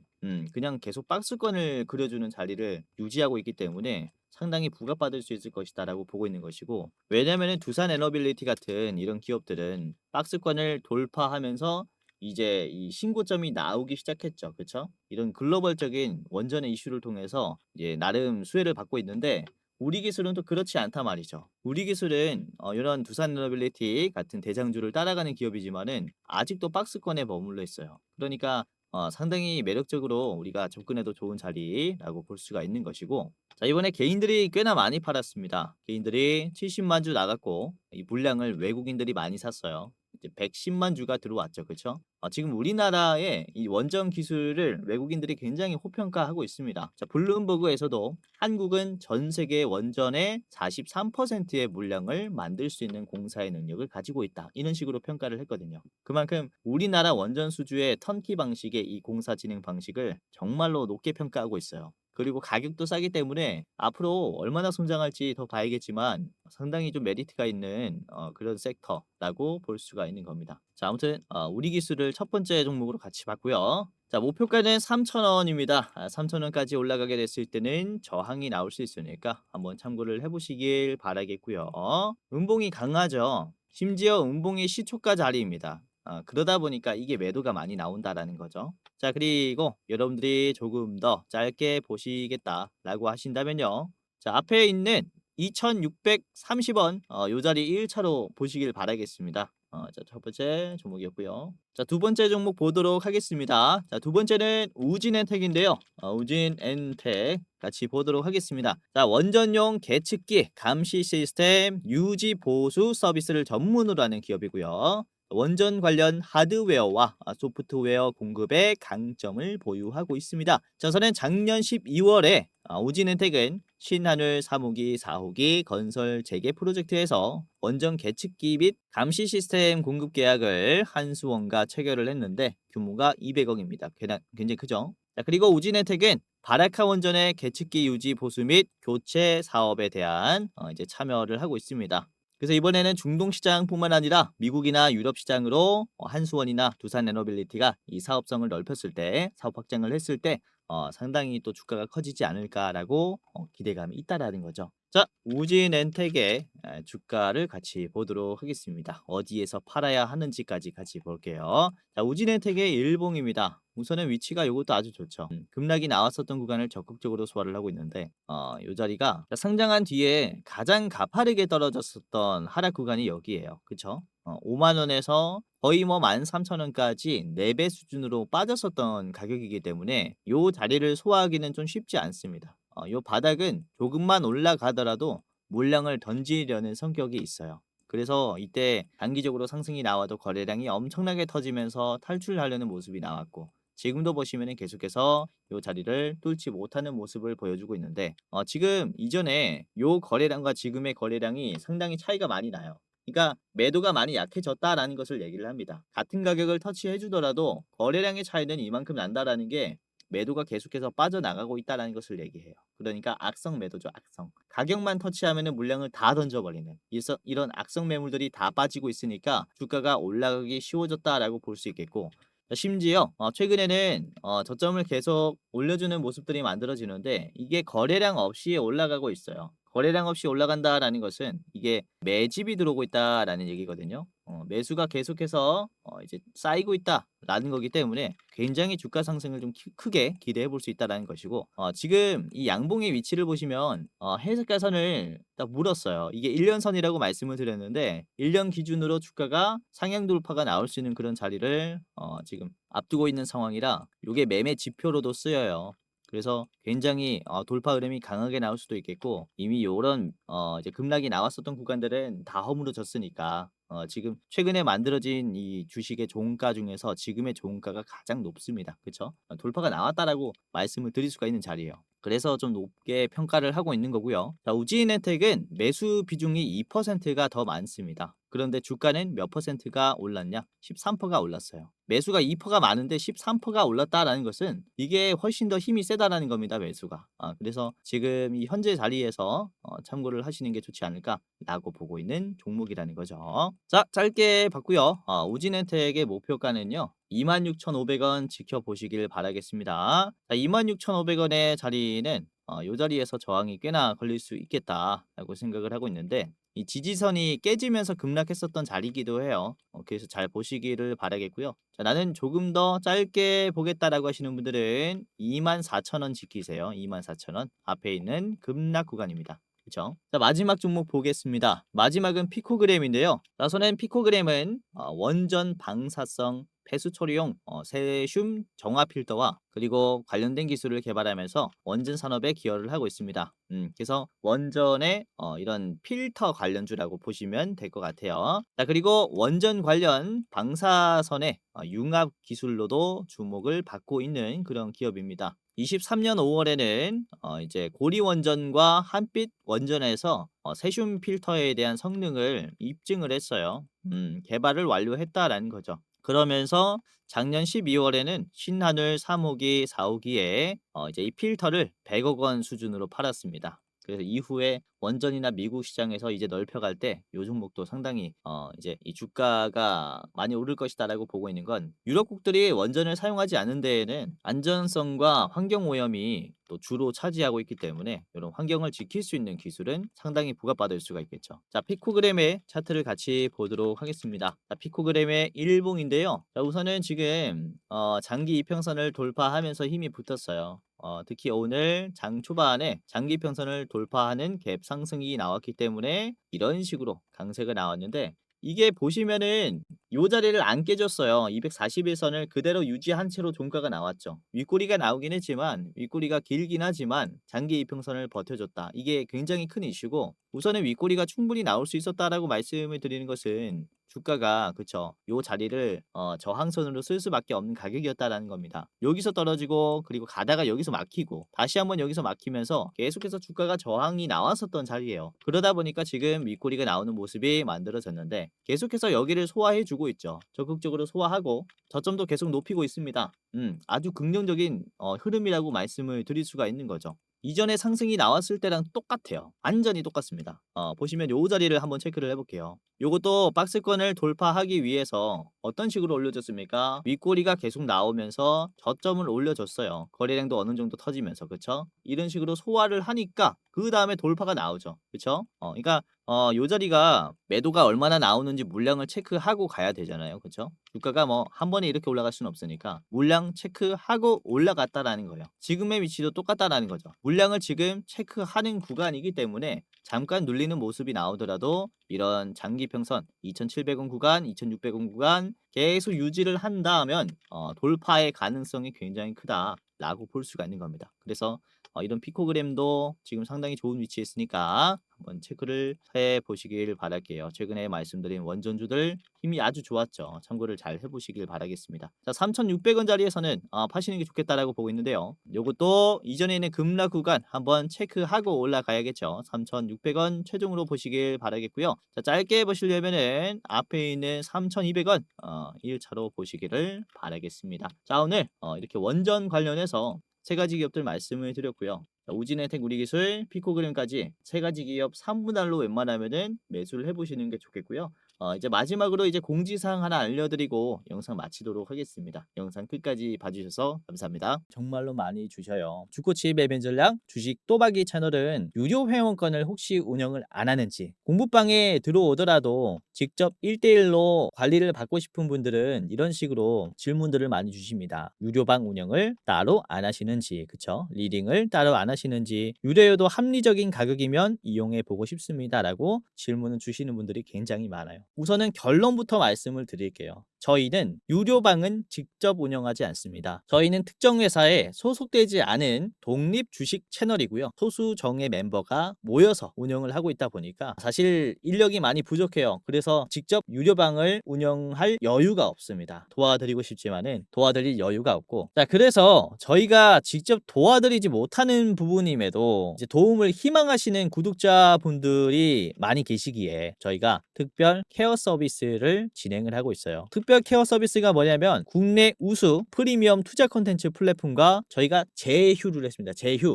그냥 계속 박스권을 그려주는 자리를 유지하고 있기 때문에 상당히 부각받을 수 있을 것이다라고 보고 있는 것이고 왜냐면은 두산 에너빌리티 같은 이런 기업들은 박스권을 돌파하면서 이제 이 신고점이 나오기 시작했죠. 그쵸? 이런 글로벌적인 원전의 이슈를 통해서 이제 나름 수혜를 받고 있는데 우리 기술은 또 그렇지 않단 말이죠. 우리 기술은 이런 두산 에너빌리티 같은 대장주를 따라가는 기업이지만은 아직도 박스권에 머물러 있어요. 그러니까 상당히 매력적으로 우리가 접근해도 좋은 자리라고 볼 수가 있는 것이고 자, 이번에 개인들이 꽤나 많이 팔았습니다. 개인들이 70만 주 나갔고 이 물량을 외국인들이 많이 샀어요. 이제 110만 주가 들어왔죠. 그쵸? 지금 우리나라의 이 원전 기술을 외국인들이 굉장히 호평가하고 있습니다. 자, 블룸버그에서도 한국은 전 세계 원전의 43%의 물량을 만들 수 있는 공사의 능력을 가지고 있다. 이런 식으로 평가를 했거든요. 그만큼 우리나라 원전 수주의 턴키 방식의 이 공사 진행 방식을 정말로 높게 평가하고 있어요. 그리고 가격도 싸기 때문에 앞으로 얼마나 성장할지 더 봐야겠지만 상당히 좀 메리트가 있는 그런 섹터라고 볼 수가 있는 겁니다. 자, 아무튼 우리 기술을 첫 번째 종목으로 같이 봤고요. 자, 목표가는 3,000원입니다. 3,000원까지 올라가게 됐을 때는 저항이 나올 수 있으니까 한번 참고를 해보시길 바라겠고요. 음봉이 강하죠. 심지어 음봉이 시초가 자리입니다. 그러다 보니까 이게 매도가 많이 나온다라는 거죠. 자, 그리고 여러분들이 조금 더 짧게 보시겠다라고 하신다면요. 자, 앞에 있는 2,630원 요 자리 1차로 보시길 바라겠습니다. 자, 첫 번째 종목이었고요. 자, 두 번째 종목 보도록 하겠습니다. 자, 두 번째는 우진엔텍인데요. 우진엔텍 같이 보도록 하겠습니다. 자, 원전용 계측기 감시 시스템 유지 보수 서비스를 전문으로 하는 기업이고요. 원전 관련 하드웨어와 소프트웨어 공급의 강점을 보유하고 있습니다. 전선은 작년 12월에 우진엔텍은 신한울 3호기, 4호기 건설 재개 프로젝트에서 원전 계측기 및 감시 시스템 공급 계약을 한수원과 체결을 했는데 규모가 200억입니다. 굉장히 크죠? 자, 그리고 우진엔텍은 바라카 원전의 계측기 유지 보수 및 교체 사업에 대한 이제 참여를 하고 있습니다. 그래서 이번에는 중동 시장뿐만 아니라 미국이나 유럽 시장으로 한수원이나 두산 에너빌리티가 이 사업성을 넓혔을 때 사업 확장을 했을 때 상당히 또 주가가 커지지 않을까라고 기대감이 있다라는 거죠. 자, 우진엔텍의 주가를 같이 보도록 하겠습니다. 어디에서 팔아야 하는지까지 같이 볼게요. 자, 우진엔텍의 일봉입니다. 우선은 위치가 이것도 아주 좋죠. 급락이 나왔었던 구간을 적극적으로 소화를 하고 있는데 이 자리가 상장한 뒤에 가장 가파르게 떨어졌었던 하락 구간이 여기예요. 그쵸? 5만 원에서 거의 뭐 13,000원까지 4배 수준으로 빠졌었던 가격이기 때문에 이 자리를 소화하기는 좀 쉽지 않습니다. 이 바닥은 조금만 올라가더라도 물량을 던지려는 성격이 있어요. 그래서 이때 단기적으로 상승이 나와도 거래량이 엄청나게 터지면서 탈출하려는 모습이 나왔고, 지금도 보시면은 계속해서 요 자리를 뚫지 못하는 모습을 보여주고 있는데, 지금 이전에 요 거래량과 지금의 거래량이 상당히 차이가 많이 나요. 그러니까 매도가 많이 약해졌다라는 것을 얘기를 합니다. 같은 가격을 터치해 주더라도 거래량의 차이는 이만큼 난다라는 게 매도가 계속해서 빠져나가고 있다는 것을 얘기해요. 그러니까 악성 매도죠, 악성. 가격만 터치하면은 물량을 다 던져버리는, 이런 악성 매물들이 다 빠지고 있으니까 주가가 올라가기 쉬워졌다라고 볼 수 있겠고, 심지어 최근에는 저점을 계속 올려주는 모습들이 만들어지는데, 이게 거래량 없이 올라가고 있어요. 거래량 없이 올라간다라는 것은 이게 매집이 들어오고 있다라는 얘기거든요. 매수가 계속해서 이제 쌓이고 있다라는 거기 때문에 굉장히 주가 상승을 좀 크게 기대해 볼 수 있다라는 것이고, 지금 이 양봉의 위치를 보시면 해석가선을 딱 물었어요. 이게 1년선이라고 말씀을 드렸는데, 1년 기준으로 주가가 상향 돌파가 나올 수 있는 그런 자리를 지금 앞두고 있는 상황이라 요게 매매 지표로도 쓰여요. 그래서 굉장히 돌파 흐름이 강하게 나올 수도 있겠고, 이미 요런 이제 급락이 나왔었던 구간들은 다 허물어졌으니까 지금 최근에 만들어진 이 주식의 종가 중에서 지금의 종가가 가장 높습니다. 그쵸? 돌파가 나왔다라고 말씀을 드릴 수가 있는 자리예요. 그래서 좀 높게 평가를 하고 있는 거고요. 자, 우지인엔텍은 매수 비중이 2%가 더 많습니다. 그런데 주가는 몇 퍼센트가 올랐냐? 13%가 올랐어요. 매수가 2%가 많은데 13%가 올랐다라는 것은 이게 훨씬 더 힘이 세다라는 겁니다, 매수가. 그래서 지금 이 현재 자리에서 참고를 하시는 게 좋지 않을까라고 보고 있는 종목이라는 거죠. 자, 짧게 봤고요. 우진엔텍의 목표가는요, 26,500원 지켜보시길 바라겠습니다. 자, 26,500원의 자리는 요 자리에서 저항이 꽤나 걸릴 수 있겠다라고 생각을 하고 있는데, 이 지지선이 깨지면서 급락했었던 자리이기도 해요. 그래서 잘 보시기를 바라겠고요. 자, 나는 조금 더 짧게 보겠다라고 하시는 분들은 24,000원 지키세요. 24,000원 앞에 있는 급락 구간입니다. 그쵸? 자, 마지막 종목 보겠습니다. 마지막은 피코그램인데요. 나서는 피코그램은 원전 방사성 폐수 처리용 세슘 정화 필터와 그리고 관련된 기술을 개발하면서 원전 산업에 기여를 하고 있습니다. 그래서 원전의 이런 필터 관련주라고 보시면 될 것 같아요. 자, 그리고 원전 관련 방사선의 융합 기술로도 주목을 받고 있는 그런 기업입니다. 23년 5월에는 이제 고리 원전과 한빛 원전에서 세슘 필터에 대한 성능을 입증을 했어요. 개발을 완료했다라는 거죠. 그러면서 작년 12월에는 신한울 3호기, 4호기에 이제 이 필터를 100억 원 수준으로 팔았습니다. 그래서 이후에 원전이나 미국 시장에서 이제 넓혀갈 때 요 종목도 상당히 이제 이 주가가 많이 오를 것이다라고 보고 있는 건, 유럽국들이 원전을 사용하지 않는 데에는 안전성과 환경 오염이 또 주로 차지하고 있기 때문에 이런 환경을 지킬 수 있는 기술은 상당히 부각받을 수가 있겠죠. 자, 피코그램의 차트를 같이 보도록 하겠습니다. 자, 피코그램의 일봉인데요. 자, 우선은 지금 장기 이평선을 돌파하면서 힘이 붙었어요. 특히 오늘 장 초반에 장기 평선을 돌파하는 갭 상승이 나왔기 때문에 이런 식으로 강세가 나왔는데, 이게 보시면은 요 자리를 안 깨졌어요. 241선을 그대로 유지한 채로 종가가 나왔죠. 윗꼬리가 나오긴 했지만, 윗꼬리가 길긴 하지만 장기 이평선을 버텨줬다. 이게 굉장히 큰 이슈고, 우선은 윗꼬리가 충분히 나올 수 있었다라고 말씀을 드리는 것은 주가가, 그쵸, 요 자리를 저항선으로 쓸 수밖에 없는 가격이었다라는 겁니다. 여기서 떨어지고 그리고 가다가 여기서 막히고 다시 한번 여기서 막히면서 계속해서 주가가 저항이 나왔었던 자리예요. 그러다 보니까 지금 윗꼬리가 나오는 모습이 만들어졌는데, 계속해서 여기를 소화해 주고 있죠. 적극적으로 소화하고 저점도 계속 높이고 있습니다. 아주 긍정적인 흐름이라고 말씀을 드릴 수가 있는 거죠. 이전에 상승이 나왔을 때랑 똑같아요. 완전히 똑같습니다. 보시면 요 자리를 한번 체크를 해볼게요. 요것도 박스권을 돌파하기 위해서 어떤 식으로 올려줬습니까? 윗꼬리가 계속 나오면서 저점을 올려줬어요. 거래량도 어느 정도 터지면서, 그쵸? 이런 식으로 소화를 하니까 그 다음에 돌파가 나오죠. 그쵸? 그러니까 요 자리가 매도가 얼마나 나오는지 물량을 체크하고 가야 되잖아요. 그쵸? 주가가 뭐 한 번에 이렇게 올라갈 수는 없으니까 물량 체크하고 올라갔다라는 거예요. 지금의 위치도 똑같다라는 거죠. 물량을 지금 체크하는 구간이기 때문에 잠깐 눌리는 모습이 나오더라도 이런 장기 평선 2,700원 구간, 2,600원 구간 계속 유지를 한다면 돌파의 가능성이 굉장히 크다라고 볼 수가 있는 겁니다. 그래서 이런 피코그램도 지금 상당히 좋은 위치에 있으니까 한번 체크를 해 보시길 바랄게요. 최근에 말씀드린 원전주들 힘이 아주 좋았죠. 참고를 잘 해보시길 바라겠습니다. 자, 3,600원짜리에서는 파시는 게 좋겠다라고 보고 있는데요. 요것도 이전에 있는 급락 구간 한번 체크하고 올라가야겠죠. 3,600원 최종으로 보시길 바라겠고요. 자, 짧게 보시려면은 앞에 있는 3,200원 1차로 보시기를 바라겠습니다. 자, 오늘 이렇게 원전 관련해서 세 가지 기업들 말씀을 드렸고요. 우진혜택, 우리기술, 피코그램까지 세 가지 기업 3분할로 웬만하면은 매수를 해보시는 게 좋겠고요. 이제 마지막으로 이제 공지사항 하나 알려드리고 영상 마치도록 하겠습니다. 영상 끝까지 봐주셔서 감사합니다. 정말로 많이 주셔요. 주코치 매매 전략 주식 또박이 채널은 유료 회원권을 혹시 운영을 안 하는지, 공부방에 들어오더라도 직접 1대1로 관리를 받고 싶은 분들은 이런 식으로 질문들을 많이 주십니다. 유료방 운영을 따로 안 하시는지, 그쵸? 리딩을 따로 안 하시는지, 유료여도 합리적인 가격이면 이용해 보고 싶습니다 라고 질문을 주시는 분들이 굉장히 많아요. 우선은 결론부터 말씀을 드릴게요. 저희는 유료방은 직접 운영하지 않습니다. 저희는 특정 회사에 소속되지 않은 독립 주식 채널이고요. 소수 정예 멤버가 모여서 운영을 하고 있다 보니까 사실 인력이 많이 부족해요. 그래서 직접 유료방을 운영할 여유가 없습니다. 도와드리고 싶지만은 도와드릴 여유가 없고, 자, 그래서 저희가 직접 도와드리지 못하는 부분임에도 이제 도움을 희망하시는 구독자분들이 많이 계시기에 저희가 특별 케어 서비스를 진행을 하고 있어요. 특별 케어 서비스가 뭐냐면 국내 우수 프리미엄 투자 콘텐츠 플랫폼과 저희가 제휴를 했습니다.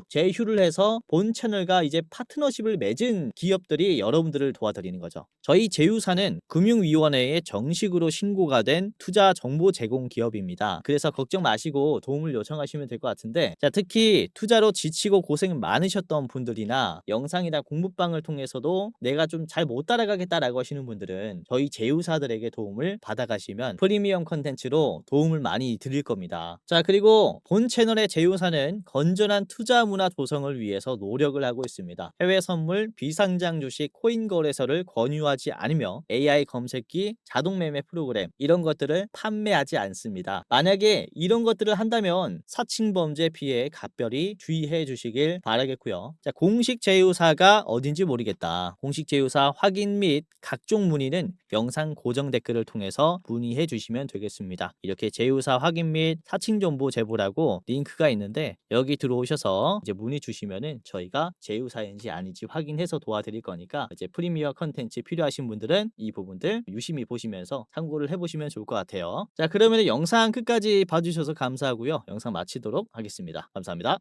제휴를 해서 본 채널과 이제 파트너십을 맺은 기업들이 여러분들을 도와드리는 거죠. 저희 제휴사는 금융위원회에 정식으로 신고가 된 투자 정보 제공 기업입니다. 그래서 걱정 마시고 도움을 요청하시면 될 것 같은데, 자, 특히 투자로 지치고 고생 많으셨던 분들이나 영상이나 공부방을 통해서도 내가 좀 잘 못 따라가겠다라고 하시는 분들은 저희 제휴사들에게 도움을 받아가시면 프리미엄 컨텐츠로 도움을 많이 드릴 겁니다. 자, 그리고 본 채널의 제휴사는 건전한 투자 문화 조성을 위해서 노력을 하고 있습니다. 해외 선물, 비상장 주식, 코인 거래소를 권유하지 않으며 AI 검색기, 자동 매매 프로그램 이런 것들을 판매하지 않습니다. 만약에 이런 것들을 한다면 사칭 범죄 피해에 각별히 주의해 주시길 바라겠고요. 자, 공식 제휴사가 어딘지 모르겠다. 공식 제휴사 확인 및 각종 문의는 영상 고정 댓글을 통해서 문의해 주시면 되겠습니다. 이렇게 제휴사 확인 및 사칭 정보 제보라고 링크가 있는데 여기 들어오셔서 이제 문의 주시면은 저희가 제휴사인지 아닌지 확인해서 도와드릴 거니까 이제 프리미어 컨텐츠 필요하신 분들은 이 부분들 유심히 보시면서 참고를 해보시면 좋을 것 같아요. 자, 그러면 영상 끝까지 봐주셔서 감사하고요. 영상 마치도록 하겠습니다. 감사합니다.